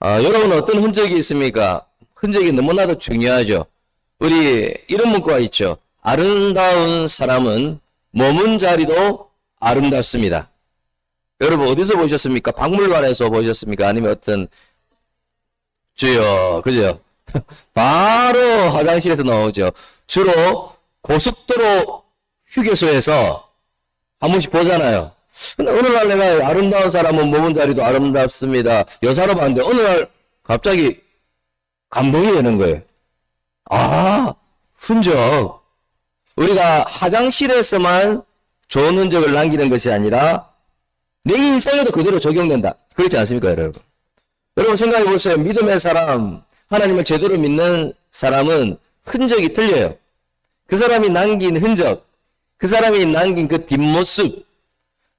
여러분 어떤 흔적이 있습니까? 흔적이 너무나도 중요하죠. 우리 이런 문구가 있죠. 아름다운 사람은 머문 자리도 아름답습니다. 여러분 어디서 보셨습니까? 박물관에서 보셨습니까? 아니면 어떤 주요 그죠? 바로 화장실에서 나오죠. 주로 고속도로 휴게소에서 한 번씩 보잖아요. 근데 어느 날 내가 아름다운 사람은 머문 자리도 아름답습니다. 여사로 봤는데 어느 날 갑자기 감동이 되는 거예요. 흔적. 우리가 화장실에서만 좋은 흔적을 남기는 것이 아니라 내 인생에도 그대로 적용된다. 그렇지 않습니까, 여러분? 여러분 생각해 보세요. 믿음의 사람, 하나님을 제대로 믿는 사람은 흔적이 틀려요. 그 사람이 남긴 흔적, 그 사람이 남긴 그 뒷모습,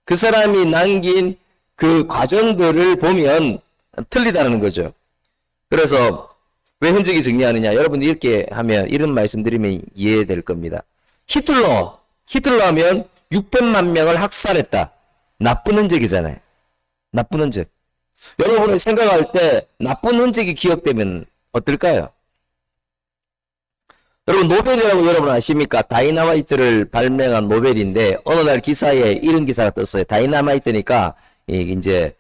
그 사람이 남긴 그 과정들을 보면 틀리다는 거죠. 그래서 왜 흔적이 중요하느냐? 여러분 이렇게 하면 이런 말씀드리면 이해될 겁니다. 히틀러 하면 600만 명을 학살했다. 나쁜 흔적이잖아요. 나쁜 흔적. 여러분이 생각할 때 나쁜 흔적이 기억되면 어떨까요? 여러분 노벨이라고 여러분 아십니까? 다이너마이트를 발명한 노벨인데 어느 날 기사에 이런 기사가 떴어요. 다이너마이트니까 이제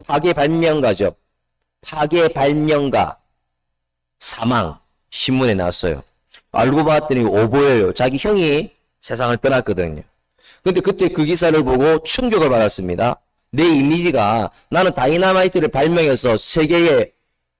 파괴 발명가죠. 파괴 발명가 사망 신문에 나왔어요. 알고 봤더니 오보예요. 자기 형이 세상을 떠났거든요. 근데 그때 그 기사를 보고 충격을 받았습니다. 내 이미지가 나는 다이너마이트를 발명해서 세계에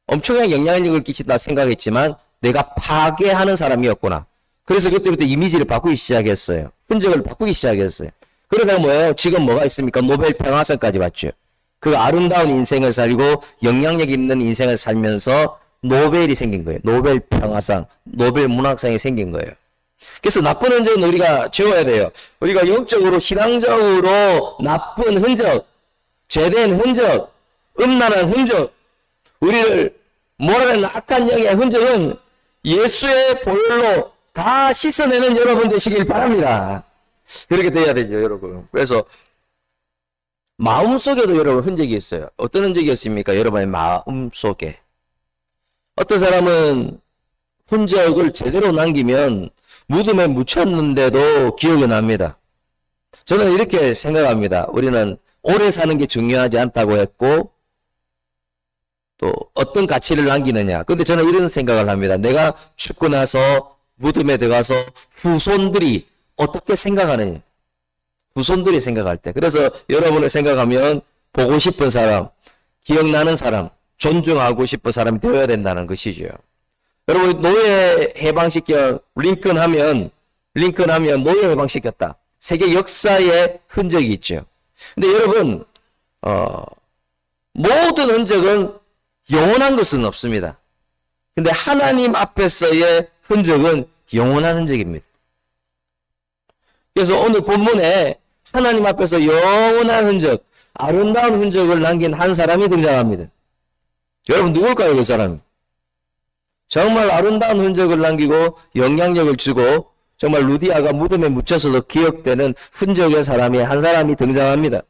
엄청난 영향력을 끼친다 생각했지만 내가 파괴하는 사람이었구나. 그래서 그때부터 이미지를 바꾸기 시작했어요. 흔적을 바꾸기 시작했어요. 그러다가 뭐예요? 지금 뭐가 있습니까? 노벨 평화상까지 받죠. 그 아름다운 인생을 살고 영향력 있는 인생을 살면서 노벨이 생긴 거예요. 노벨 평화상, 노벨 문학상이 생긴 거예요. 그래서 나쁜 흔적은 우리가 지워야 돼요. 우리가 영적으로, 신앙적으로 나쁜 흔적, 죄된 흔적, 음란한 흔적, 우리를 몰아내는 악한 영의 흔적은 예수의 보혈로 다 씻어내는 여러분 되시길 바랍니다. 그렇게 돼야 되죠, 여러분. 그래서 마음속에도 여러분 흔적이 있어요. 어떤 흔적이었습니까? 여러분의 마음속에. 어떤 사람은 흔적을 제대로 남기면 무덤에 묻혔는데도 기억이 납니다. 저는 이렇게 생각합니다. 우리는 오래 사는 게 중요하지 않다고 했고 또 어떤 가치를 남기느냐. 근데 저는 이런 생각을 합니다. 내가 죽고 나서 무덤에 들어가서 후손들이 어떻게 생각하느냐. 후손들이 생각할 때. 그래서 여러분을 생각하면 보고 싶은 사람, 기억나는 사람, 존중하고 싶은 사람이 되어야 된다는 것이죠. 여러분 노예 해방시켜 링컨 하면 노예 해방시켰다. 세계 역사에 흔적이 있죠. 근데 여러분 모든 흔적은 영원한 것은 없습니다. 근데 하나님 앞에서의 흔적은 영원한 흔적입니다. 그래서 오늘 본문에 하나님 앞에서 영원한 흔적, 아름다운 흔적을 남긴 한 사람이 등장합니다. 여러분 누굴까요, 그 사람? 정말 아름다운 흔적을 남기고 영향력을 주고 정말 루디아가 무덤에 묻혀서도 기억되는 흔적의 사람이 한 사람이 등장합니다.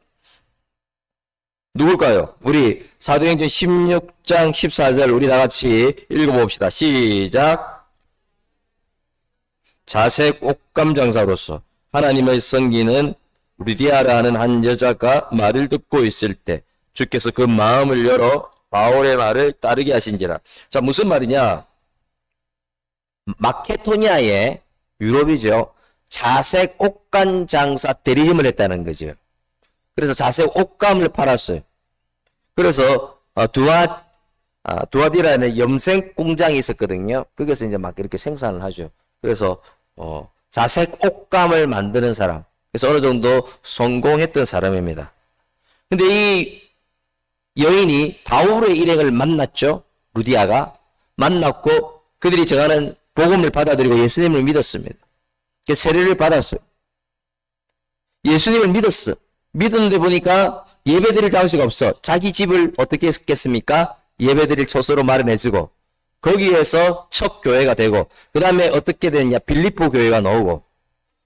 누굴까요? 우리 사도행전 16장 14절 우리 다 같이 읽어봅시다. 시작. 자색 옷감 장사로서 하나님의 섬기는 루디아라는 한 여자가 말을 듣고 있을 때 주께서 그 마음을 열어 바울의 말을 따르게 하신지라. 자, 무슨 말이냐? 마케도니아의 유럽이죠. 자색 옷감 장사 대리점을 했다는 거죠. 그래서 자색 옷감을 팔았어요. 그래서 두아디라는 염색 공장이 있었거든요. 거기서 이제 막 이렇게 생산을 하죠. 그래서 자색 옷감을 만드는 사람. 그래서 어느 정도 성공했던 사람입니다. 근데 이 여인이 바울의 일행을 만났죠. 루디아가 만났고 그들이 정하는 복음을 받아들이고 예수님을 믿었습니다. 그래서 세례를 받았어요. 예수님을 믿었어. 믿었는데 보니까 예배드릴 장소가 없어. 자기 집을 어떻게 했겠습니까? 예배드릴 처소로 마련해주고 거기에서 첫 교회가 되고 그 다음에 어떻게 되느냐? 빌립보 교회가 나오고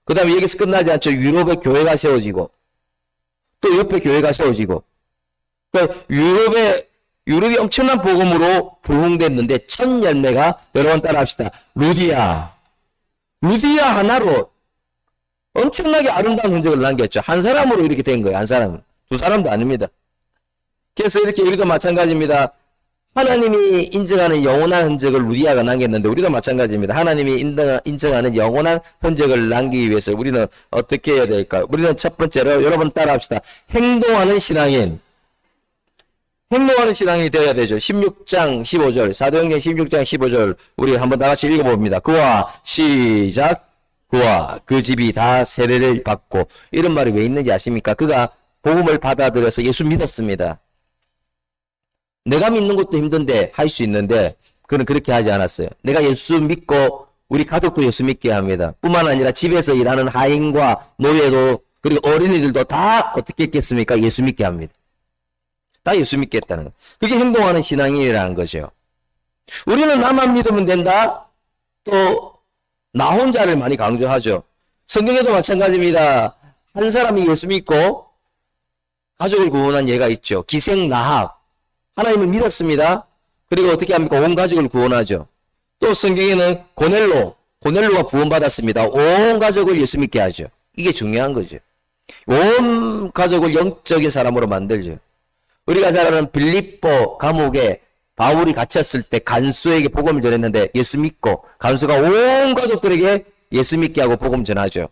그 다음에 여기서 끝나지 않죠. 유럽의 교회가 세워지고 또 옆에 교회가 세워지고 그러니까 유럽의 유럽이 엄청난 복음으로 부흥됐는데 첫 열매가 여러분 따라합시다. 루디아 하나로 엄청나게 아름다운 흔적을 남겼죠. 한 사람으로 이렇게 된 거예요. 한 사람. 두 사람도 아닙니다. 그래서 이렇게 우리도 마찬가지입니다. 하나님이 인정하는 영원한 흔적을 루디아가 남겼는데 우리도 마찬가지입니다. 하나님이 인정하는 영원한 흔적을 남기기 위해서 우리는 어떻게 해야 될까요? 우리는 첫 번째로 여러분 따라합시다. 행동하는 신앙인. 행동하는 신앙이 되어야 되죠. 16장 15절 사도행전 16장 15절 우리 한번 다 같이 읽어봅니다. 그와 시작 그와 그 집이 다 세례를 받고 이런 말이 왜 있는지 아십니까? 그가 복음을 받아들여서 예수 믿었습니다. 내가 믿는 것도 힘든데 할 수 있는데 그는 그렇게 하지 않았어요. 내가 예수 믿고 우리 가족도 예수 믿게 합니다. 뿐만 아니라 집에서 일하는 하인과 노예도 그리고 어린이들도 다 어떻게 했겠습니까? 예수 믿게 합니다. 다 예수 믿겠다는 거. 그게 행동하는 신앙인이라는 거죠. 우리는 나만 믿으면 된다. 또 나 혼자를 많이 강조하죠. 성경에도 마찬가지입니다. 한 사람이 예수 믿고 가족을 구원한 예가 있죠. 기생나합. 하나님을 믿었습니다. 그리고 어떻게 합니까? 온 가족을 구원하죠. 또 성경에는 고넬로가 구원받았습니다. 온 가족을 예수 믿게 하죠. 이게 중요한 거죠. 온 가족을 영적인 사람으로 만들죠. 우리가 잘 아는 빌립보 감옥에 바울이 갇혔을 때 간수에게 복음을 전했는데 예수 믿고 간수가 온 가족들에게 예수 믿게 하고 복음 전하죠.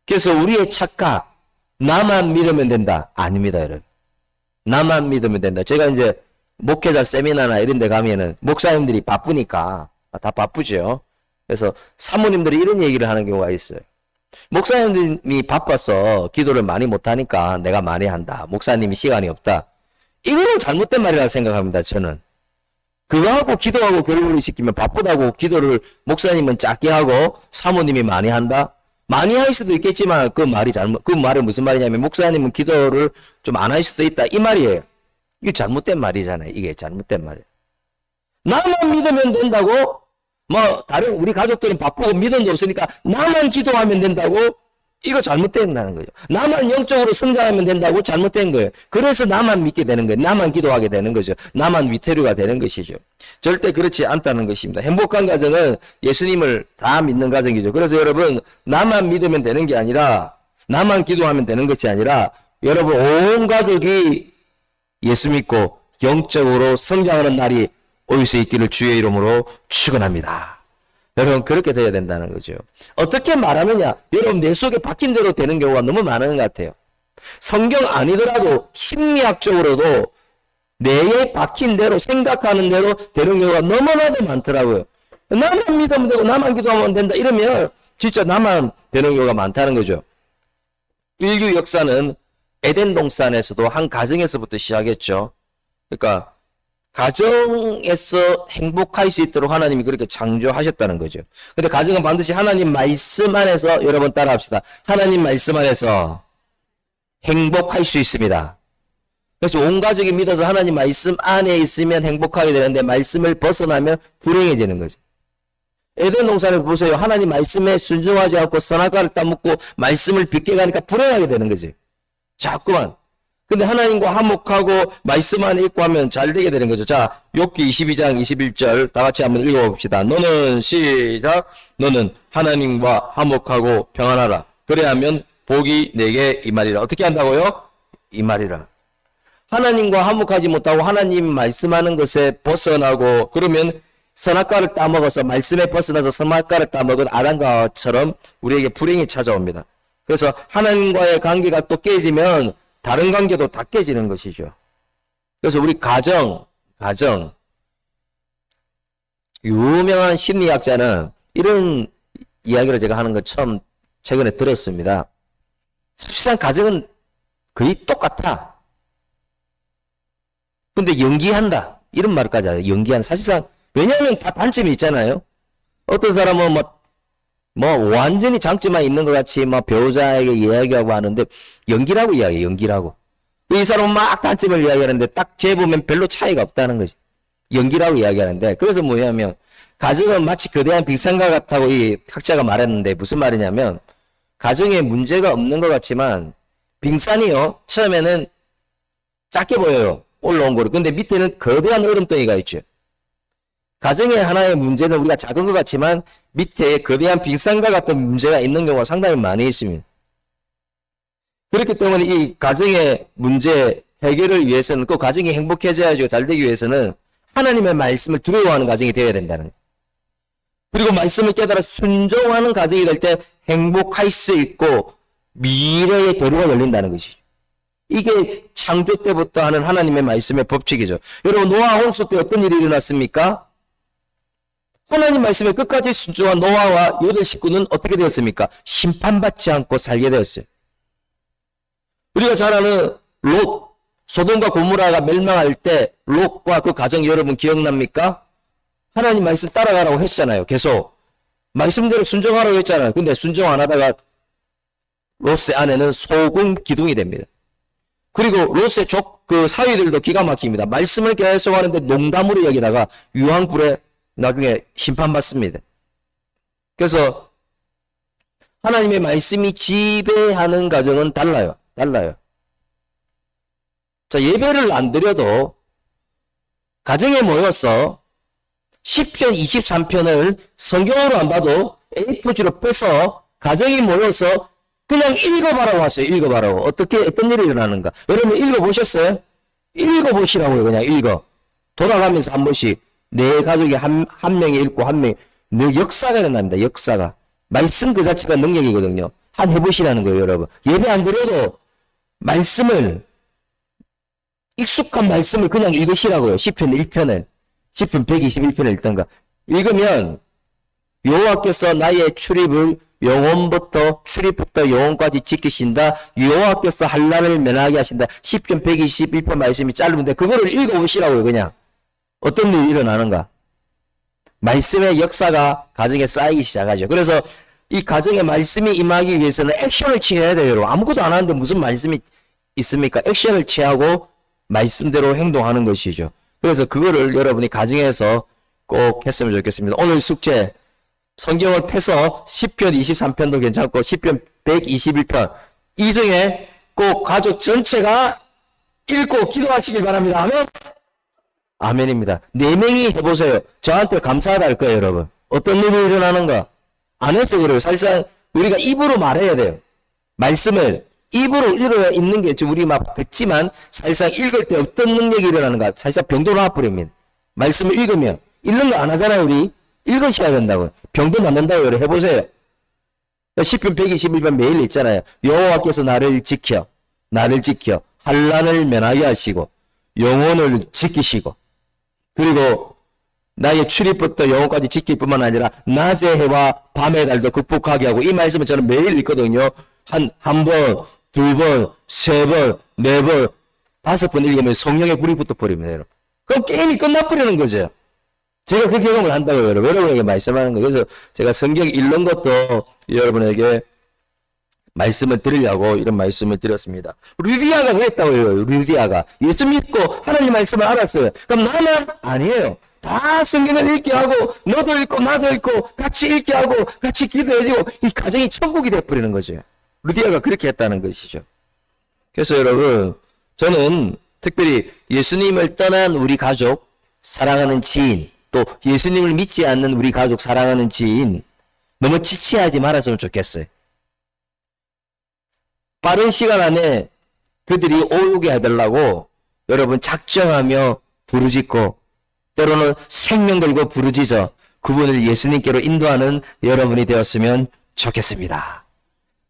그래서 우리의 착각, 나만 믿으면 된다. 아닙니다, 여러분. 나만 믿으면 된다. 제가 이제 목회자 세미나나 이런 데 가면은 목사님들이 바쁘니까 다 바쁘죠. 그래서 사모님들이 이런 얘기를 하는 경우가 있어요. 목사님이 바빠서 기도를 많이 못하니까 내가 많이 한다. 목사님이 시간이 없다. 이거는 잘못된 말이라고 생각합니다. 저는. 그거하고 기도하고 결론을 시키면 바쁘다고 기도를 목사님은 작게 하고 사모님이 많이 한다? 많이 할 수도 있겠지만 그 말이 무슨 말이냐면 목사님은 기도를 좀 안 할 수도 있다. 이 말이에요. 이게 잘못된 말이잖아요. 이게 잘못된 말이에요. 나만 믿으면 된다고? 다른 우리 가족들은 바쁘고 믿은 게 없으니까 나만 기도하면 된다고? 이거 잘못된다는 거죠. 나만 영적으로 성장하면 된다고? 잘못된 거예요. 그래서 나만 믿게 되는 거예요. 나만 기도하게 되는 거죠. 나만 위태료가 되는 것이죠. 절대 그렇지 않다는 것입니다. 행복한 가정은 예수님을 다 믿는 가정이죠. 그래서 여러분 나만 믿으면 되는 게 아니라 나만 기도하면 되는 것이 아니라 여러분 온 가족이 예수 믿고 영적으로 성장하는 날이 올 수 있기를 주의 이름으로 축원합니다. 여러분 그렇게 돼야 된다는 거죠. 어떻게 말하느냐? 여러분 내 속에 박힌 대로 되는 경우가 너무 많은 것 같아요. 성경 아니더라도 심리학적으로도 뇌에 박힌 대로 생각하는 대로 되는 경우가 너무나도 많더라고요. 나만 믿으면 되고 나만 기도하면 된다 이러면 진짜 나만 되는 경우가 많다는 거죠. 인류 역사는 에덴 동산에서도 한 가정에서부터 시작했죠. 그러니까 가정에서 행복할 수 있도록 하나님이 그렇게 창조하셨다는 거죠. 근데 가정은 반드시 하나님 말씀 안에서 여러분 따라합시다. 하나님 말씀 안에서 행복할 수 있습니다. 그래서 온 가족이 믿어서 하나님 말씀 안에 있으면 행복하게 되는데 말씀을 벗어나면 불행해지는 거죠. 에덴 동산을 보세요. 하나님 말씀에 순종하지 않고 선악과를 따먹고 말씀을 빗겨가니까 불행하게 되는 거죠. 자꾸만. 근데 하나님과 화목하고 말씀 안에 있고 하면 잘 되게 되는 거죠. 자, 욥기 22장 21절 다 같이 한번 읽어봅시다. 너는 시작. 너는 하나님과 화목하고 평안하라. 그래야면 복이 내게 임하리라. 어떻게 한다고요? 임하리라. 하나님과 화목하지 못하고 하나님 말씀하는 것에 벗어나고 그러면 선악과를 따먹어서 말씀에 벗어나서 선악과를 따먹은 아담과처럼 우리에게 불행이 찾아옵니다. 그래서 하나님과의 관계가 또 깨지면 다른 관계도 다 깨지는 것이죠. 그래서 우리 가정 유명한 심리학자는 이런 이야기를 제가 하는 거 처음 최근에 들었습니다. 사실상 가정은 거의 똑같아. 근데 연기한다. 이런 말까지 하죠. 연기한. 사실상 왜냐하면 다 단점이 있잖아요. 어떤 사람은 완전히 장점만 있는 것 같이 배우자에게 이야기하고 하는데 연기라고 이야기해요. 연기라고. 이 사람은 막 단점을 이야기하는데 딱 재보면 별로 차이가 없다는 거죠. 연기라고 이야기하는데 그래서 뭐냐면 가정은 마치 거대한 빙산과 같다고 이 학자가 말했는데 무슨 말이냐면 가정에 문제가 없는 것 같지만 빙산이요. 처음에는 작게 보여요. 올라온 거로. 근데 밑에는 거대한 얼음덩이가 있죠. 가정의 하나의 문제는 우리가 작은 것 같지만 밑에 거대한 빙산과 같은 문제가 있는 경우가 상당히 많이 있습니다. 그렇기 때문에 이 가정의 문제 해결을 위해서는 그 가정이 행복해져야죠. 잘 되기 위해서는 하나님의 말씀을 두려워하는 가정이 되어야 된다는 거예요. 그리고 말씀을 깨달아 순종하는 가정이 될 때 행복할 수 있고 미래의 도로가 열린다는 것이죠. 이게 창조 때부터 하는 하나님의 말씀의 법칙이죠. 여러분 노아 홍수 때 어떤 일이 일어났습니까? 하나님 말씀에 끝까지 순종한 노아와 8 식구는 어떻게 되었습니까? 심판받지 않고 살게 되었어요. 우리가 잘 아는 롯, 소돔과 고모라가 멸망할 때 롯과 그 가정 여러분 기억납니까? 하나님 말씀 따라가라고 했잖아요. 계속 말씀대로 순종하라고 했잖아요. 근데 순종 안 하다가 롯의 아내는 소금 기둥이 됩니다. 그리고 롯의 그 사위들도 기가 막힙니다. 말씀을 계속 하는데 농담으로 여기다가 유황불에 나중에 심판받습니다. 그래서 하나님의 말씀이 지배하는 가정은 달라요. 자, 예배를 안 드려도 가정에 모여서 시편 23편을 성경으로 안 봐도 A4지로 빼서 가정이 모여서 그냥 읽어봐라고 하세요. 읽어봐라고. 어떤 일이 일어나는가. 여러분 읽어보셨어요? 읽어보시라고요. 그냥 읽어. 돌아가면서 한 번씩 내 가족이 한 명이 읽고 한 명이 역사가 일어납니다. 역사가. 말씀 그 자체가 능력이거든요. 한 해보시라는 거예요. 여러분. 예배 안 드려도 말씀을 익숙한 말씀을 그냥 읽으시라고요. 시편 1편을. 시편 121편을 읽던가. 읽으면 여호와께서 나의 출입부터 영혼까지 지키신다. 여호와께서 한란을 면하게 하신다. 시편 121편 말씀이 짧은데 그거를 읽어보시라고요. 그냥. 어떤 일이 일어나는가. 말씀의 역사가 가정에 쌓이기 시작하죠. 그래서 이 가정에 말씀이 임하기 위해서는 액션을 취해야 돼요. 여러분. 아무것도 안 하는데 무슨 말씀이 있습니까? 액션을 취하고 말씀대로 행동하는 것이죠. 그래서 그거를 여러분이 가정에서 꼭 했으면 좋겠습니다. 오늘 숙제 성경을 펴서 시편 23편도 괜찮고 시편 121편 이 중에 꼭 가족 전체가 읽고 기도하시길 바랍니다. 아멘. 아멘입니다. 4명이 해보세요. 저한테 감사하다 할 거예요. 여러분. 어떤 일이 일어나는가. 안 해서 그래요. 사실상 우리가 입으로 말해야 돼요. 말씀을 입으로 읽어야 있는 게 우리 막 듣지만 사실상 읽을 때 어떤 능력이 일어나는가. 사실상 병도 나와버립니다. 말씀을 읽으면 읽는 거 안 하잖아요. 우리 읽으셔야 된다고. 병도 낫는다고 여러분 해보세요. 시편 121편 매일 있잖아요. 여호와께서 나를 지켜 환난을 면하게 하시고 영혼을 지키시고 그리고 나의 출입부터 영혼까지 지킬 뿐만 아니라 낮의 해와 밤의 달도 극복하게 하고 이 말씀은 저는 매일 읽거든요. 한 번, 2번, 3번, 4번, 5번 읽으면 성령의 불이 붙어버립니다. 여러분. 그럼 게임이 끝나버리는 거죠. 제가 그 경험을 한다고요. 여러분에게 말씀하는 거예요. 그래서 제가 성경 읽는 것도 여러분에게 말씀을 드리려고 이런 말씀을 드렸습니다. 루디아가 그랬다고요. 루디아가 예수 믿고 하나님 말씀을 알았어요. 그럼 나는 아니에요. 다 성경을 읽게 하고 너도 읽고 나도 읽고 같이 읽게 하고 같이 기도해주고 이 가정이 천국이 돼버리는 거죠. 루디아가 그렇게 했다는 것이죠. 그래서 여러분 저는 특별히 예수님을 떠난 우리 가족 사랑하는 지인 또 예수님을 믿지 않는 우리 가족 사랑하는 지인 너무 지체하지 말았으면 좋겠어요. 빠른 시간 안에 그들이 오게 해달라고 여러분 작정하며 부르짖고 때로는 생명 걸고 부르짖어 그분을 예수님께로 인도하는 여러분이 되었으면 좋겠습니다.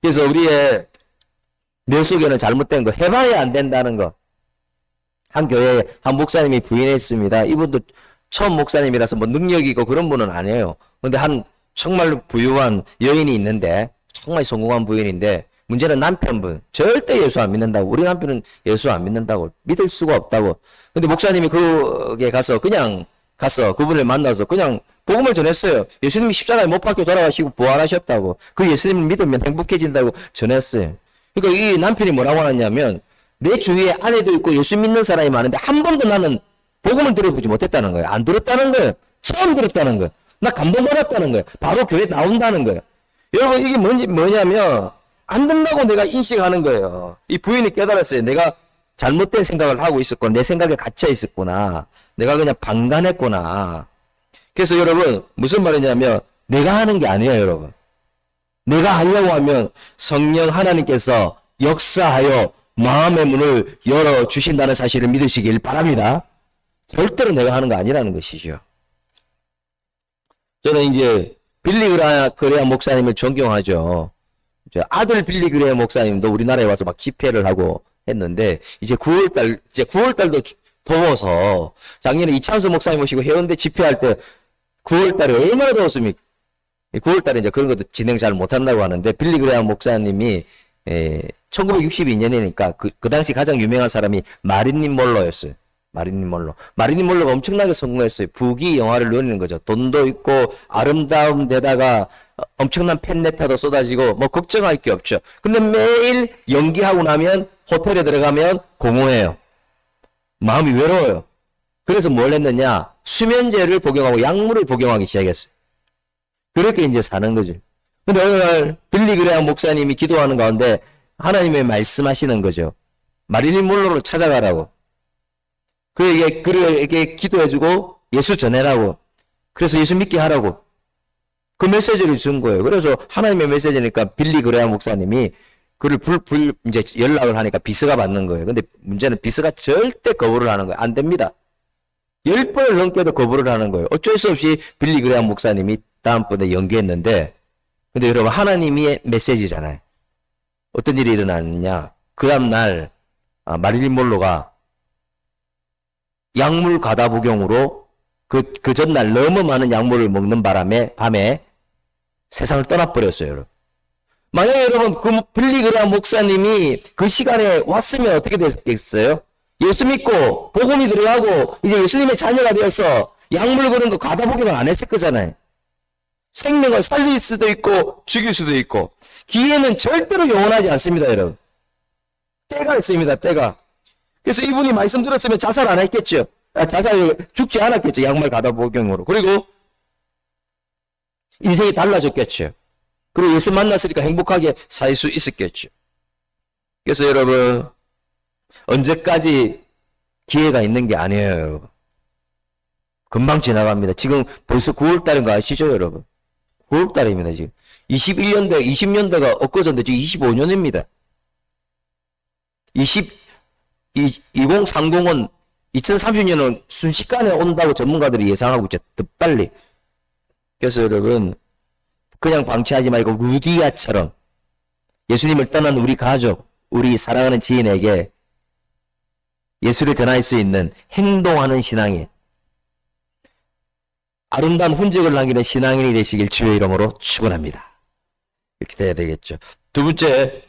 그래서 우리의 뇌 속에는 잘못된 거 해봐야 안 된다는 거. 한 교회에 한 목사님이 부인했습니다. 이분도 처음 목사님이라서 뭐 능력이 있고 그런 분은 아니에요. 근데 한 정말 부유한 여인이 있는데 정말 성공한 부인인데 문제는 남편분 절대 예수 안 믿는다고. 우리 남편은 예수 안 믿는다고. 믿을 수가 없다고. 근데 목사님이 그게 가서 그분을 만나서 그냥 복음을 전했어요. 예수님이 십자가에 못 박혀 돌아가시고 부활하셨다고. 그 예수님을 믿으면 행복해진다고 전했어요. 그러니까 이 남편이 뭐라고 하냐면 내 주위에 아내도 있고 예수 믿는 사람이 많은데 한 번도 나는 복음을 들어보지 못했다는 거예요. 안 들었다는 거예요. 처음 들었다는 거예요. 나 감동받았다는 거예요. 바로 교회 나온다는 거예요. 여러분 이게 뭐냐면 안 된다고 내가 인식하는 거예요. 이 부인이 깨달았어요. 내가 잘못된 생각을 하고 있었구나. 내 생각에 갇혀 있었구나. 내가 그냥 방관했구나. 그래서 여러분, 무슨 말이냐면, 내가 하는 게 아니에요, 여러분. 내가 하려고 하면 성령 하나님께서 역사하여 마음의 문을 열어주신다는 사실을 믿으시길 바랍니다. 절대로 내가 하는 거 아니라는 것이죠. 저는 이제 빌리 그레이엄 목사님을 존경하죠. 아들 빌리 그레이엄 목사님도 우리나라에 와서 막 집회를 하고 했는데, 이제 9월달도 더워서, 작년에 이찬수 목사님 모시고 해운대 집회할 때 9월달에 얼마나 더웠습니까? 9월달에 이제 그런 것도 진행 잘 못한다고 하는데, 빌리 그레이엄 목사님이 1962년이니까 그 당시 가장 유명한 사람이 마릴린 먼로였어요. 마릴린 먼로. 마릴린 먼로가 엄청나게 성공했어요. 부귀 영화를 누리는 거죠. 돈도 있고 아름다움 데다가 엄청난 팬레터도 쏟아지고 뭐 걱정할 게 없죠. 근데 매일 연기하고 나면 호텔에 들어가면 공허해요. 마음이 외로워요. 그래서 뭘 했느냐? 수면제를 복용하고 약물을 복용하기 시작했어요. 그렇게 이제 사는 거죠. 근데 어느 날 빌리 그레이엄 목사님이 기도하는 가운데 하나님의 말씀하시는 거죠. 마릴린 먼로를 찾아가라고. 그에게 기도해주고 예수 전해라고. 그래서 예수 믿게 하라고. 그 메시지를 준 거예요. 그래서 하나님의 메시지니까 빌리 그레이엄 목사님이 그를 이제 연락을 하니까 비스가 받는 거예요. 근데 문제는 비스가 절대 거부를 하는 거예요. 안 됩니다. 10번을 넘게도 거부를 하는 거예요. 어쩔 수 없이 빌리 그레이엄 목사님이 다음번에 연기했는데, 근데 여러분, 하나님의 메시지잖아요. 어떤 일이 일어났느냐. 그 다음날 마릴린 먼로가 약물 과다 복용으로 그 전날 너무 많은 약물을 먹는 바람에 밤에 세상을 떠나버렸어요, 여러분. 만약에 여러분, 그 빌리 그레이엄 목사님이 그 시간에 왔으면 어떻게 됐겠어요? 예수 믿고 복음이 들어가고 이제 예수님의 자녀가 되어서 약물 그런 거 과다 복용을 안 했을 거잖아요. 생명을 살릴 수도 있고 죽일 수도 있고. 기회는 절대로 영원하지 않습니다, 여러분. 때가 있습니다, 때가. 그래서 이분이 말씀 들었으면 자살 안 했겠죠. 죽지 않았겠죠. 약물 과다 복용으로. 그리고 인생이 달라졌겠죠. 그리고 예수 만났으니까 행복하게 살 수 있었겠죠. 그래서 여러분, 언제까지 기회가 있는 게 아니에요, 여러분. 금방 지나갑니다. 지금 벌써 9월달인 거 아시죠, 여러분? 9월달입니다, 지금. 21년대, 20년대가 엊그저인데 지금 25년입니다. 2030은 2030년은 순식간에 온다고 전문가들이 예상하고 있죠. 더 빨리. 그래서 여러분, 그냥 방치하지 말고 루디아처럼 예수님을 떠난 우리 가족, 우리 사랑하는 지인에게 예수를 전할 수 있는 행동하는 신앙이, 아름다운 흔적을 남기는 신앙인이 되시길 주의 이름으로 축원합니다. 이렇게 돼야 되겠죠. 두 번째,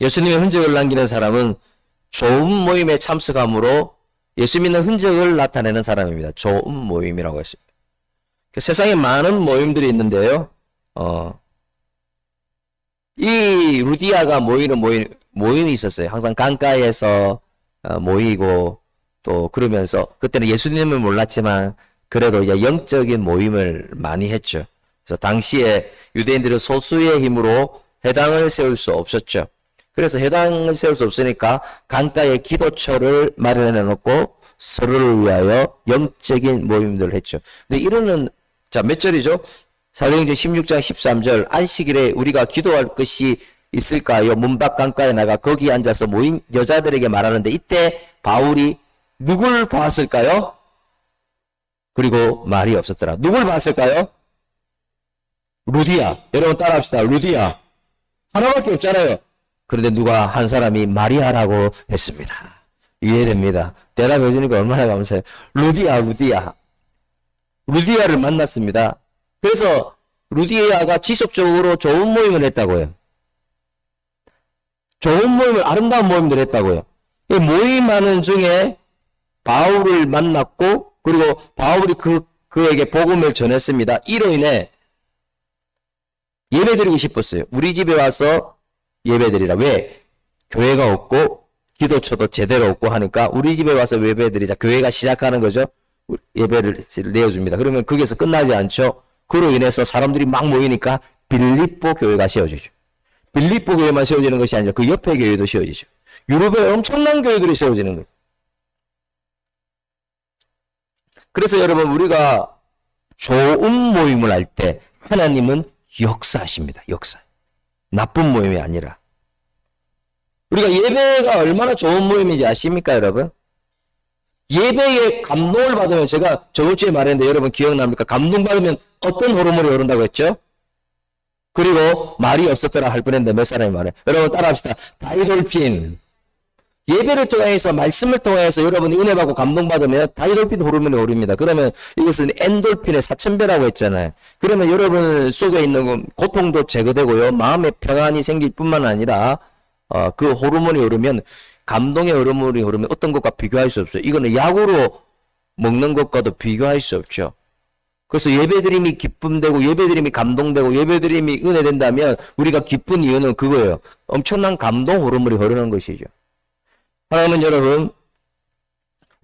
예수님의 흔적을 남기는 사람은 좋은 모임에 참석함으로 예수 믿는 흔적을 나타내는 사람입니다. 좋은 모임이라고 했습니다. 세상에 많은 모임들이 있는데요. 이 루디아가 모이는 모임이 있었어요. 항상 강가에서 모이고 또 그러면서 그때는 예수님을 몰랐지만 그래도 이제 영적인 모임을 많이 했죠. 그래서 당시에 유대인들은 소수의 힘으로 회당을 세울 수 없었죠. 그래서 회당을 세울 수 없으니까 강가에 기도처를 마련해 놓고 서로를 위하여 영적인 모임들을 했죠. 근데 이러는, 자, 몇 절이죠? 사도행전 16장 13절, 안식일에 우리가 기도할 것이 있을까요? 문밖 강가에 나가 거기 앉아서 모인 여자들에게 말하는데, 이때 바울이 누굴 보았을까요? 그리고 말이 없었더라. 누굴 봤을까요? 루디아. 여러분 따라합시다. 루디아. 하나밖에 없잖아요. 그런데 누가 한 사람이 마리아라고 했습니다. 이해됩니다. 대답해 주니까 얼마나 감사해요. 루디아를 만났습니다. 그래서 루디아가 지속적으로 좋은 모임을 했다고요. 좋은 모임을, 아름다운 모임을 했다고요. 이 모임하는 중에 바울을 만났고, 그리고 바울이 그에게 복음을 전했습니다. 이로 인해 예배드리고 싶었어요. 우리 집에 와서 예배드리라. 왜? 교회가 없고 기도처도 제대로 없고 하니까 우리 집에 와서 예배드리자. 교회가 시작하는 거죠. 예배를 내어줍니다. 그러면 거기서 끝나지 않죠. 그로 인해서 사람들이 막 모이니까 빌립보 교회가 세워지죠. 빌립보 교회만 세워지는 것이 아니라 그 옆에 교회도 세워지죠. 유럽에 엄청난 교회들이 세워지는 거예요. 그래서 여러분, 우리가 좋은 모임을 할 때 하나님은 역사하십니다. 역사. 나쁜 모임이 아니라. 우리가 예배가 얼마나 좋은 모임인지 아십니까, 여러분? 예배에 감동을 받으면, 제가 저번 주에 말했는데 여러분 기억납니까? 감동받으면 어떤 호르몬이 오른다고 했죠? 그리고 말이 없었더라 할 뻔했는데 몇 사람이 말해. 여러분 따라합시다. 다이돌핀. 예배를 통해서, 말씀을 통해서 여러분이 은혜 받고 감동받으면 다이돌핀 호르몬이 오릅니다. 그러면 이것은 엔돌핀의 4000배라고 했잖아요. 그러면 여러분 속에 있는 고통도 제거되고요. 마음의 평안이 생길 뿐만 아니라 그 호르몬이 오르면, 감동의 호르몬이 오르면 어떤 것과 비교할 수 없어요. 이거는 약으로 먹는 것과도 비교할 수 없죠. 그래서 예배드림이 기쁨되고, 예배드림이 감동되고, 예배드림이 은혜된다면 우리가 기쁜 이유는 그거예요. 엄청난 감동 호르몬이 흐르는 것이죠. 하나님은 여러분,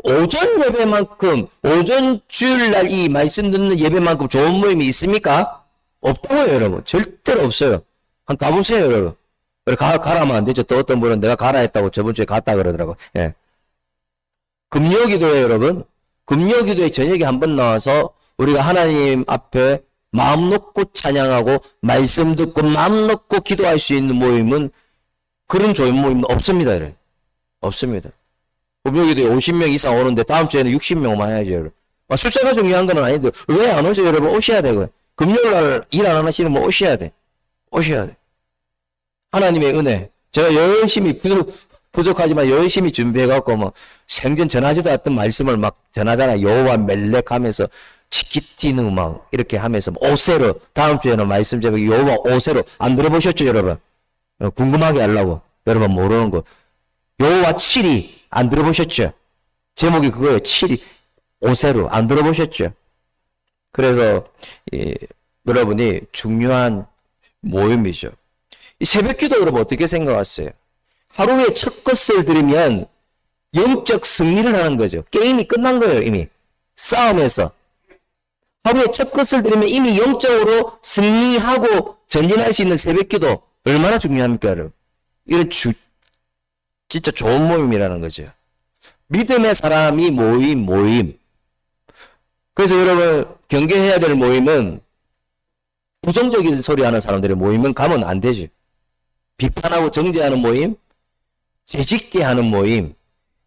오전 예배만큼, 오전 주일날 이 말씀 듣는 예배만큼 좋은 모임이 있습니까? 없다고요, 여러분. 절대로 없어요. 한번 가보세요, 여러분. 가라면 안 되죠. 또 어떤 분은 내가 가라 했다고 저번 주에 갔다 그러더라고. 예. 금요기도에 여러분, 금요기도에 저녁에 한번 나와서 우리가 하나님 앞에 마음 놓고 찬양하고 말씀 듣고 마음 놓고 기도할 수 있는 모임은, 그런 좋은 모임은 없습니다. 여러분. 없습니다. 금요기도에 50명 이상 오는데 다음 주에는 60명 와야죠. 여러분. 숫자가 중요한 건 아닌데 왜 안 오세요? 여러분 오셔야 되고요. 금요일날 일 안 하시는 분 오셔야 돼. 오셔야 돼. 하나님의 은혜. 제가 열심히 부족하지만 열심히 준비해갖고 뭐 생전 전하지도 않았던 말씀을 막 전하잖아요. 여호와 멜렉 하면서 치키티는 막 이렇게 하면서 오세로, 다음 주에는 말씀 제목이 여호와 오세로. 안 들어보셨죠, 여러분? 궁금하게 하려고. 여러분 모르는 거. 여호와 칠이 안 들어보셨죠? 제목이 그거예요. 칠이 오세로. 안 들어보셨죠? 그래서 여러분이 중요한 모임이죠. 이 새벽기도 여러분 어떻게 생각하세요? 하루에 첫 것을 드리면 영적 승리를 하는 거죠. 게임이 끝난 거예요, 이미. 싸움에서. 하루에 첫 것을 드리면 이미 영적으로 승리하고 전진할 수 있는 새벽기도 얼마나 중요합니까, 여러분? 이런 진짜 좋은 모임이라는 거죠. 믿음의 사람이 모임. 그래서 여러분 경계해야 될 모임은, 부정적인 소리 하는 사람들의 모임은 가면 안 되죠. 비판하고 정죄하는 모임, 재짓게 하는 모임,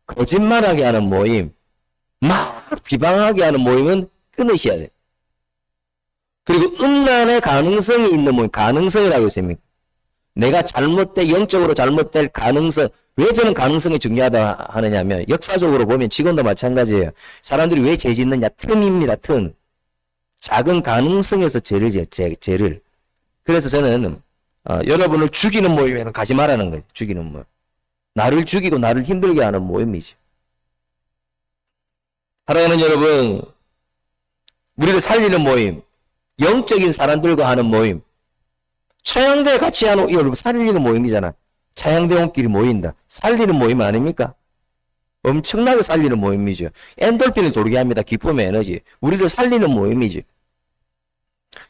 거짓말하게 하는 모임, 막 비방하게 하는 모임은 끊으셔야 돼요. 그리고 음란의 가능성이 있는 모임, 가능성이라고 했습니까? 내가 영적으로 잘못될 가능성. 왜 저는 가능성이 중요하다 하느냐면, 역사적으로 보면 지금도 마찬가지예요. 사람들이 왜 죄 짓느냐? 틈입니다, 틈. 작은 가능성에서 죄를. 그래서 저는 여러분을 죽이는 모임에는 가지 말라는 거예요. 죽이는 모임. 나를 죽이고 나를 힘들게 하는 모임이죠. 사랑하는 여러분, 우리를 살리는 모임, 영적인 사람들과 하는 모임, 차양대 같이 하는, 여러분 살리는 모임이잖아. 차양대원끼리 모인다. 살리는 모임 아닙니까? 엄청나게 살리는 모임이죠. 엔돌핀을 돌게 합니다. 기쁨의 에너지. 우리를 살리는 모임이죠.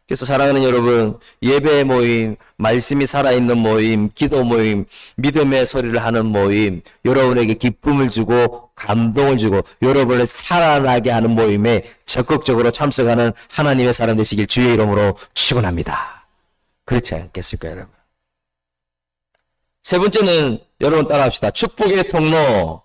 그래서 사랑하는 여러분, 예배 모임, 말씀이 살아있는 모임, 기도 모임, 믿음의 소리를 하는 모임, 여러분에게 기쁨을 주고 감동을 주고 여러분을 살아나게 하는 모임에 적극적으로 참석하는 하나님의 사람 되시길 주의 이름으로 축원합니다. 그렇지 않겠습니까, 여러분? 세 번째는 여러분 따라합시다. 축복의 통로.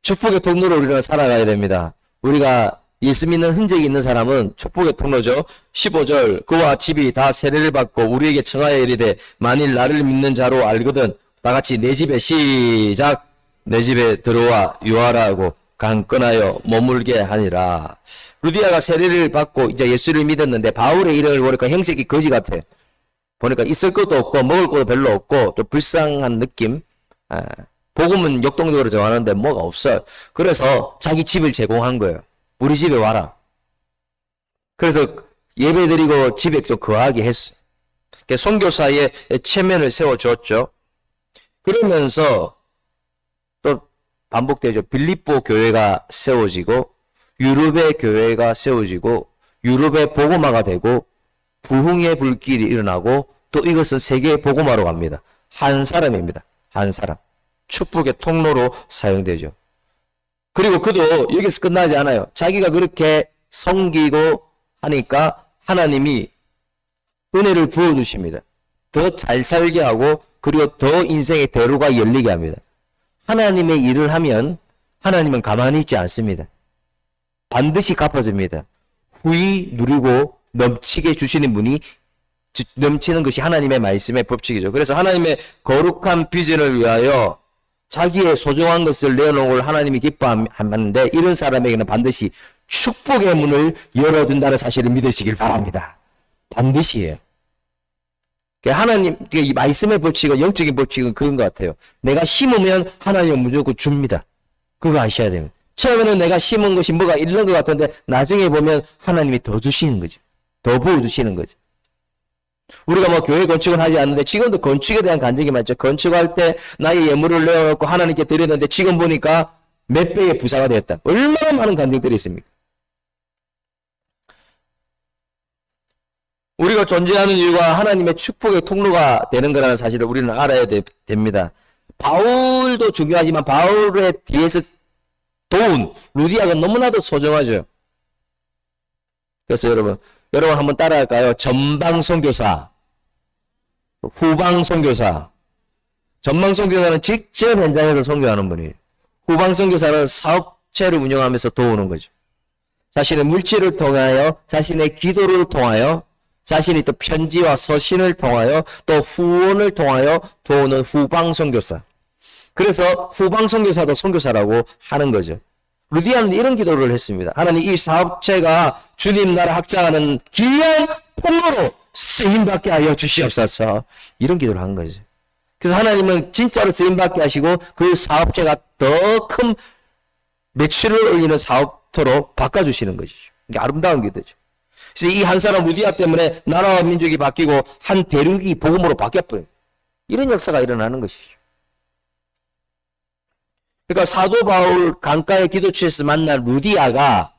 축복의 통로로 우리는 살아가야 됩니다. 우리가 예수 믿는 흔적이 있는 사람은 축복의 통로죠. 15절, 그와 집이 다 세례를 받고 우리에게 청하여 이르되 만일 나를 믿는 자로 알거든. 다 같이 내 집에 시작. 내 집에 들어와 유하라고 강권하여 머물게 하니라. 루디아가 세례를 받고 이제 예수를 믿었는데 바울의 이름을 보니까 행색이 거지 같아. 보니까 있을 것도 없고 먹을 것도 별로 없고 좀 불쌍한 느낌. 복음은 역동적으로 정하는데 뭐가 없어요. 그래서 자기 집을 제공한 거예요. 우리 집에 와라. 그래서 예배드리고 집에 또 거하게 했어요. 선교사의 체면을 세워줬죠. 그러면서 또 반복되죠. 빌립보 교회가 세워지고 유럽의 교회가 세워지고 유럽의 복음화가 되고 부흥의 불길이 일어나고 또 이것은 세계의 복음화로 갑니다. 한 사람입니다. 한 사람. 축복의 통로로 사용되죠. 그리고 그도 여기서 끝나지 않아요. 자기가 그렇게 섬기고 하니까 하나님이 은혜를 부어주십니다. 더 잘 살게 하고 그리고 더 인생의 대로가 열리게 합니다. 하나님의 일을 하면 하나님은 가만히 있지 않습니다. 반드시 갚아줍니다. 후히 누리고 넘치게 주시는 분이 넘치는 것이 하나님의 말씀의 법칙이죠. 그래서 하나님의 거룩한 비전을 위하여 자기의 소중한 것을 내어놓은 걸 하나님이 기뻐하는데 이런 사람에게는 반드시 축복의 문을 열어준다는 사실을 믿으시길 바랍니다. 반드시예요. 하나님, 이 말씀의 법칙은, 영적인 법칙은 그런 것 같아요. 내가 심으면 하나님은 무조건 줍니다. 그거 아셔야 됩니다. 처음에는 내가 심은 것이 뭐가 있는 것 같은데 나중에 보면 하나님이 더 주시는 거죠. 더 부어주시는 거죠. 우리가 뭐 교회 건축은 하지 않는데 지금도 건축에 대한 간증이 많죠. 건축할 때 나의 예물을 내어놓고 하나님께 드렸는데 지금 보니까 몇 배의 부자가 되었다. 얼마나 많은 간증들이 있습니까? 우리가 존재하는 이유가 하나님의 축복의 통로가 되는 거라는 사실을 우리는 알아야 됩니다. 바울도 중요하지만 바울의 뒤에서 도운 루디아가 너무나도 소중하죠. 그래서 여러분 한번 따라할까요? 전방 선교사, 후방 선교사. 전방 선교사는 직접 현장에서 선교하는 분이에요. 후방 선교사는 사업체를 운영하면서 도우는 거죠. 자신의 물질을 통하여, 자신의 기도를 통하여, 자신이 또 편지와 서신을 통하여, 또 후원을 통하여 도우는 후방 선교사. 그래서 후방 선교사도 선교사라고 하는 거죠. 루디아는 이런 기도를 했습니다. 하나님, 이 사업체가 주님 나라 확장하는 귀한 통로로 쓰임받게 하여 주시옵소서. 이런 기도를 한 거죠. 그래서 하나님은 진짜로 쓰임받게 하시고 그 사업체가 더 큰 매출을 올리는 사업토로 바꿔주시는 것이죠. 이게 아름다운 기도죠. 그래서 이 한 사람 루디아 때문에 나라와 민족이 바뀌고 한 대륙이 복음으로 바뀌어버려요. 이런 역사가 일어나는 것이죠. 그러니까 사도 바울 강가의 기도처에서 만난 루디아가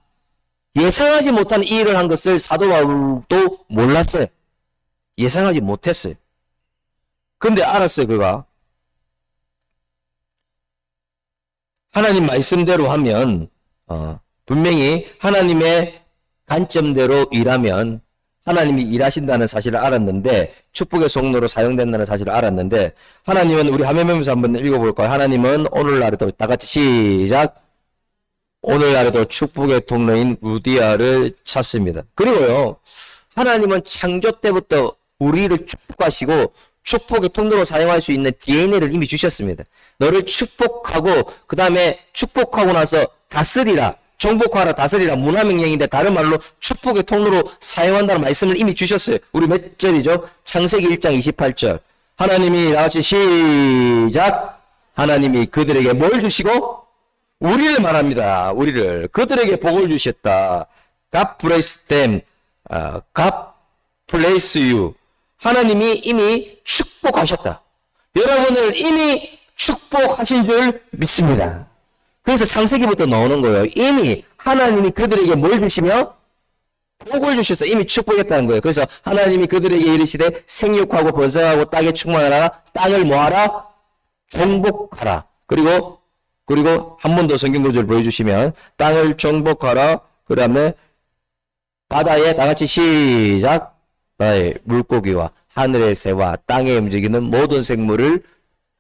예상하지 못한 이 일을 한 것을 사도 바울도 몰랐어요. 예상하지 못했어요. 그런데 알았어요, 그가. 하나님 말씀대로 하면, 분명히 하나님의 관점대로 일하면 하나님이 일하신다는 사실을 알았는데, 축복의 통로로 사용된다는 사실을 알았는데, 하나님은, 우리 화면면에서 한번 읽어볼까요? 하나님은 오늘날에도, 다 같이 시작. 오늘날에도 축복의 통로인 루디아를 찾습니다. 그리고요, 하나님은 창조 때부터 우리를 축복하시고, 축복의 통로로 사용할 수 있는 DNA를 이미 주셨습니다. 너를 축복하고, 그 다음에 축복하고 나서 다스리라. 정복하라, 다스리라, 문화명령인데 다른 말로 축복의 통로로 사용한다는 말씀을 이미 주셨어요. 우리 몇 절이죠? 창세기 1장 28절. 하나님이 나같이 시작. 하나님이 그들에게 뭘 주시고? 우리를 말합니다. 우리를. 그들에게 복을 주셨다. God bless them. God bless you. 하나님이 이미 축복하셨다. 여러분을 이미 축복하신 줄 믿습니다. 그래서 창세기부터 나오는 거예요. 이미 하나님이 그들에게 뭘 주시며? 복을 주셔서 이미 축복했다는 거예요. 그래서 하나님이 그들에게 이르시되 생육하고 번성하고 땅에 충만하라. 땅을 뭐하라? 정복하라. 그리고 한 번 더 성경 구절을 보여주시면 땅을 정복하라. 그 다음에 바다에 다 같이 시작. 나의 물고기와 하늘의 새와 땅에 움직이는 모든 생물을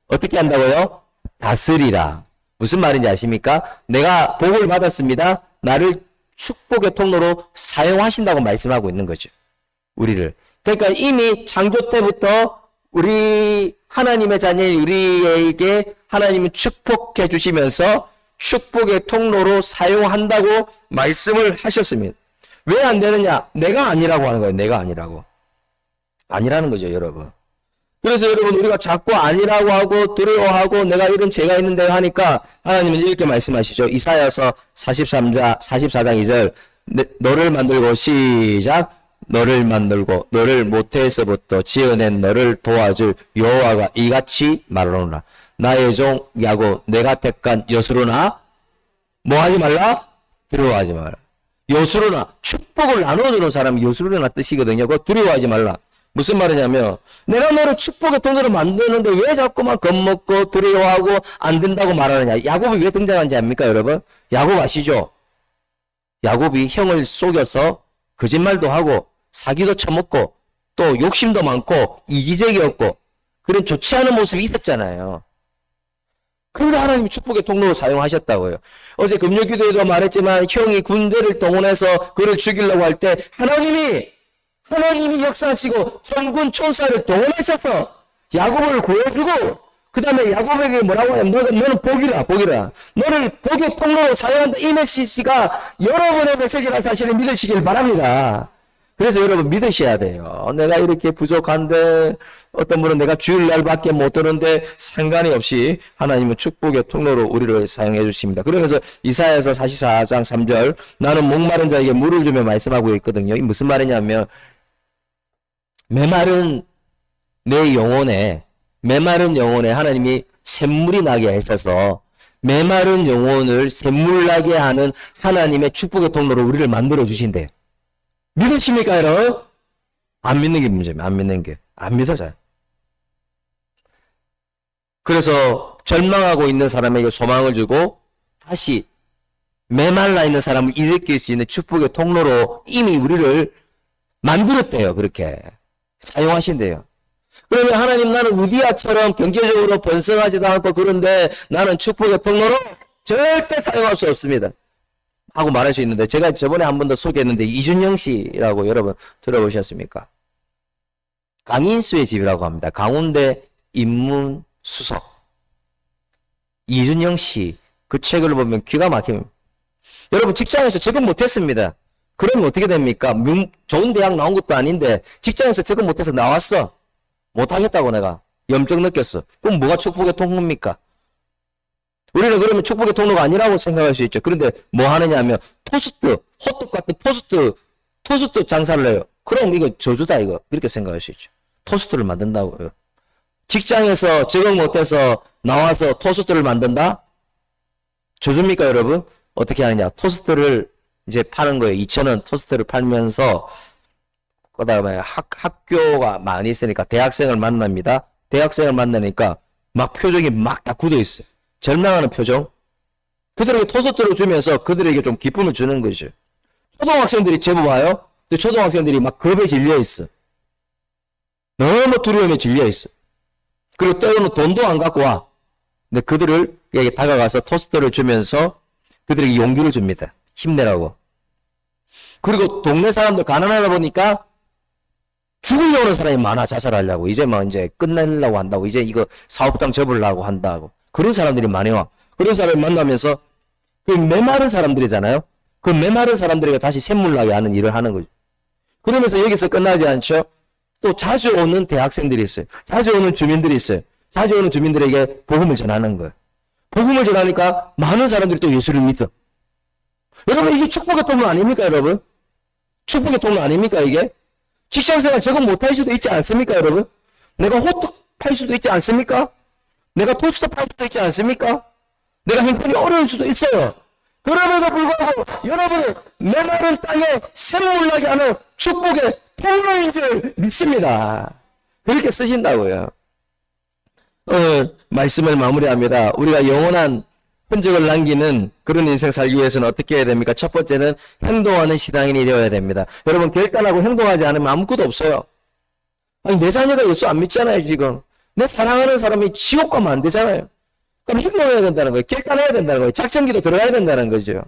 어떻게 한다고요? 다스리라. 무슨 말인지 아십니까? 내가 복을 받았습니다. 나를 축복의 통로로 사용하신다고 말씀하고 있는 거죠. 우리를. 그러니까 이미 창조 때부터 우리 하나님의 자녀인 우리에게 하나님은 축복해 주시면서 축복의 통로로 사용한다고 말씀을 하셨습니다. 왜 안 되느냐? 내가 아니라고 하는 거예요. 내가 아니라고. 아니라는 거죠, 여러분. 그래서 여러분, 우리가 자꾸 아니라고 하고 두려워하고 내가 이런 죄가 있는데 하니까 하나님은 이렇게 말씀하시죠. 이사야서 44장 2절. 너를 만들고 시작. 너를 만들고 너를 모태에서부터 지어낸 너를 도와줄 여호와가 이같이 말하노라. 나의 종 야곱 내가 택한 여수로나 뭐 하지 말라? 두려워하지 마라. 여수로나 축복을 나눠주는 사람이 여수로나 뜻이거든요. 그거 두려워하지 말라. 무슨 말이냐면 내가 너를 축복의 통로로 만드는데 왜 자꾸만 겁먹고 두려워하고 안 된다고 말하느냐. 야곱이 왜 등장한지 압니까 여러분? 야곱 아시죠? 야곱이 형을 속여서 거짓말도 하고 사기도 쳐먹고 또 욕심도 많고 이기적이었고 그런 좋지 않은 모습이 있었잖아요. 그런데 하나님이 축복의 통로로 사용하셨다고요. 어제 금요기도에도 말했지만 형이 군대를 동원해서 그를 죽이려고 할 때 하나님이 역사하시고 전군 총사를 동원하셔서 야곱을 구해주고 그 다음에 야곱에게 뭐라고 하냐면 너는 복이라 너를 복의 통로로 사용한다. 이 메시지가 여러분의 메시지라는 사실을 믿으시길 바랍니다. 그래서 여러분 믿으셔야 돼요. 내가 이렇게 부족한데 어떤 분은 내가 주일날밖에 못 드는데 상관이 없이 하나님은 축복의 통로로 우리를 사용해 주십니다. 그러면서 이사야서 44장 3절 나는 목마른 자에게 물을 주며 말씀하고 있거든요. 이 무슨 말이냐면 메마른 영혼에 하나님이 샘물이 나게 하셔서 메마른 영혼을 샘물 나게 하는 하나님의 축복의 통로로 우리를 만들어 주신대요. 믿으십니까, 여러분? 안 믿는 게 문제입니다. 안 믿는 게. 안 믿어져요. 그래서 절망하고 있는 사람에게 소망을 주고 다시 메말라 있는 사람을 일으킬 수 있는 축복의 통로로 이미 우리를 만들었대요. 그렇게. 사용하신대요. 그러면 하나님 나는 우디아처럼 경제적으로 번성하지도 않고 그런데 나는 축복의 통로로 절대 사용할 수 없습니다. 하고 말할 수 있는데 제가 저번에 한 번 더 소개했는데 이준영 씨라고 여러분 들어보셨습니까? 강인수의 집이라고 합니다. 강원대 인문수석 이준영 씨 그 책을 보면 기가 막힙니다. 여러분 직장에서 적응 못했습니다. 그러면 어떻게 됩니까? 좋은 대학 나온 것도 아닌데 직장에서 적응 못해서 나왔어. 못하겠다고 내가 염증 느꼈어. 그럼 뭐가 축복의 통로입니까? 우리는 그러면 축복의 통로가 아니라고 생각할 수 있죠. 그런데 뭐 하느냐 하면 토스트, 호떡 같은 토스트 장사를 해요. 그럼 이거 저주다 이거. 이렇게 생각할 수 있죠. 토스트를 만든다고요. 직장에서 적응 못해서 나와서 토스트를 만든다? 저주입니까 여러분? 어떻게 하느냐. 토스트를 이제 파는 거예요. 2,000원 토스트를 팔면서 그 다음에 학교가 많이 있으니까 대학생을 만납니다. 대학생을 만나니까 막 표정이 막 다 굳어 있어요. 절망하는 표정. 그들에게 토스트를 주면서 그들에게 좀 기쁨을 주는 것이죠. 초등학생들이 제법 와요. 근데 초등학생들이 막 겁에 질려 있어. 너무 두려움에 질려 있어. 그리고 때로는 돈도 안 갖고 와. 근데 그들에게 다가가서 토스트를 주면서 그들에게 용기를 줍니다. 힘내라고. 그리고 동네 사람들 가난하다 보니까 죽으려고 하는 사람이 많아. 자살하려고. 이제 뭐 이제 끝내려고 한다고. 이제 이거 사업장 접으려고 한다고. 그런 사람들이 많이 와. 그런 사람을 만나면서 그 메마른 사람들이잖아요. 그 메마른 사람들에게 다시 샘물나게 하는 일을 하는 거죠. 그러면서 여기서 끝나지 않죠. 또 자주 오는 대학생들이 있어요. 자주 오는 주민들이 있어요. 자주 오는 주민들에게 복음을 전하는 거예요. 복음을 전하니까 많은 사람들이 또 예수를 믿어. 여러분 이게 축복의 통로 아닙니까 여러분? 축복의 통로 아닙니까 이게? 직장생활 적응 못할 수도 있지 않습니까 여러분? 내가 호떡 팔 수도 있지 않습니까? 내가 토스트 팔 수도 있지 않습니까? 내가 형편이 어려울 수도 있어요. 그럼에도 불구하고 여러분은 메마른 땅에 샘물나게 하는 축복의 통로인 줄 믿습니다. 그렇게 쓰신다고요. 오늘 말씀을 마무리합니다. 우리가 영원한 흔적을 남기는 그런 인생 살기 위해서는 어떻게 해야 됩니까? 첫 번째는 행동하는 신앙인이 되어야 됩니다. 여러분 결단하고 행동하지 않으면 아무것도 없어요. 아니 내 자녀가 예수 안 믿잖아요 지금. 내 사랑하는 사람이 지옥 가면 안 되잖아요. 그럼 행동해야 된다는 거예요. 결단해야 된다는 거예요. 작전기도 들어가야 된다는 거죠.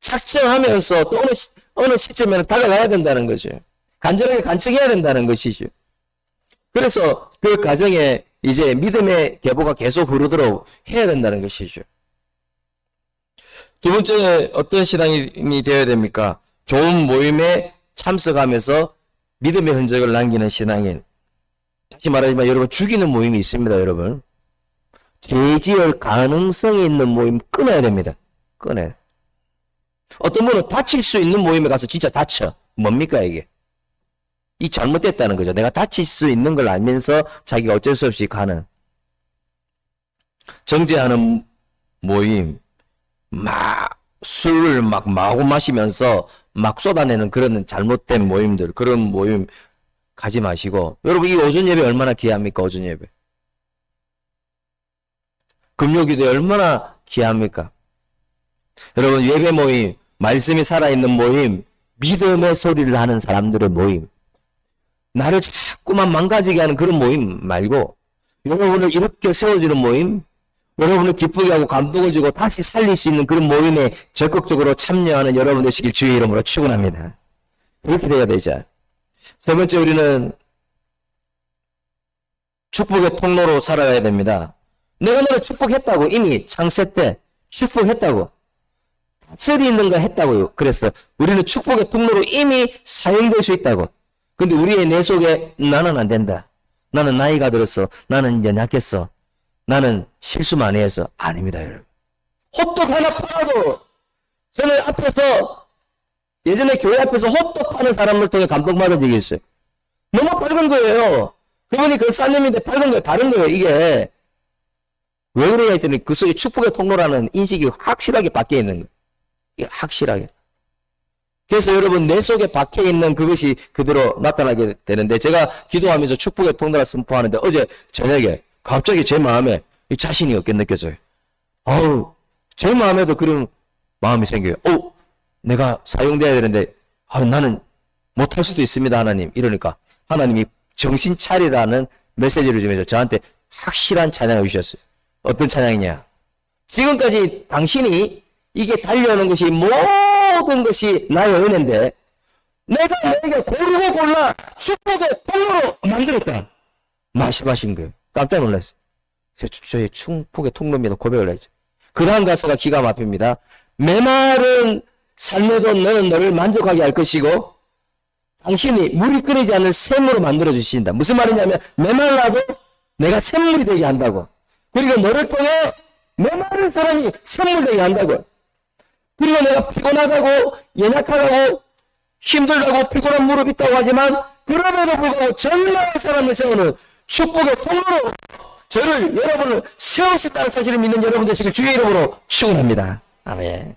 작정하면서 또 어느 시점에는 다가가야 된다는 거죠. 간절하게 간청해야 된다는 것이죠. 그래서 그 과정에 이제 믿음의 계보가 계속 흐르도록 해야 된다는 것이죠. 두 번째 어떤 신앙인이 되어야 됩니까? 좋은 모임에 참석하면서 믿음의 흔적을 남기는 신앙인. 다시 말하지만 여러분 죽이는 모임이 있습니다. 여러분. 죄지을 가능성이 있는 모임 끊어야 됩니다. 끊어야. 어떤 분은 다칠 수 있는 모임에 가서 진짜 다쳐. 뭡니까 이게? 이 잘못됐다는 거죠. 내가 다칠 수 있는 걸 알면서 자기가 어쩔 수 없이 가는. 정죄하는 모임. 술을 마구 마시면서 막 쏟아내는 그런 잘못된 모임들. 그런 모임 가지 마시고, 여러분 이 오전 예배 얼마나 귀합니까? 오전 예배. 금요기도에 얼마나 귀합니까? 여러분 예배 모임, 말씀이 살아있는 모임, 믿음의 소리를 하는 사람들의 모임, 나를 자꾸만 망가지게 하는 그런 모임 말고 여러분을 이렇게 세워주는 모임, 여러분을 기쁘게 하고 감동을 주고 다시 살릴 수 있는 그런 모임에 적극적으로 참여하는 여러분 되시길 주의 이름으로 축원합니다. 그렇게 돼야 되죠. 세 번째, 우리는 축복의 통로로 살아가야 됩니다. 내가 너를 축복했다고, 이미 창세 때 축복했다고, 쓸이 있는 거 했다고요. 그래서 우리는 축복의 통로로 이미 사용될 수 있다고. 근데 우리의 내 속에 나는 안 된다, 나는 나이가 들었어, 나는 이제 약했어, 나는 실수 많이 해서. 아닙니다, 여러분. 호떡 하나 팔아도, 저는 앞에서 예전에 교회 앞에서 호떡 파는 사람을 통해 감동받은 적이 있어요. 너무 밝은 거예요. 그분이 그 사님인데 밝은 거예요. 다른 거예요. 이게 왜 그래야 했더니 그 속에 축복의 통로라는 인식이 확실하게 박혀 있는 거예요. 이게 확실하게. 그래서 여러분 내 속에 박혀 있는 그것이 그대로 나타나게 되는데, 제가 기도하면서 축복의 통로를 선포하는데 어제 저녁에 갑자기 제 마음에 자신이 없게 느껴져요. 제 마음에도 그런 마음이 생겨요. 내가 사용돼야 되는데 나는 못할 수도 있습니다, 하나님. 이러니까 하나님이 정신 차리라는 메시지를 주면서 저한테 확실한 찬양을 주셨어요. 어떤 찬양이냐? 지금까지 당신이 이게 달려오는 것이 모든 것이 나의 은혜인데 내가 너에게 고르고 골라 축복의 통로로 만들었다 말씀하신 거예요. 깜짝 놀랐어요. 저의 축복의 통로입니다. 고백을 했죠. 그 다음 가사가 기가 막힙니다. 메마른 삶에도 너는 너를 만족하게 할 것이고 당신이 물이 끓이지 않는 샘으로 만들어 주신다. 무슨 말이냐면 메말라도 내가 샘물이 되게 한다고. 그리고 너를 통해 메마른 사람이 샘물 되게 한다고. 그리고 내가 피곤하다고, 연약하다고, 힘들다고, 피곤한 무릎 있다고 하지만 그럼에도 불구하고 전능한 사람을 세우는 축복의 통로로 여러분을 세울 수 있다는 사실을 믿는 여러분 되시길 주의 이름으로 축원합니다. 아멘.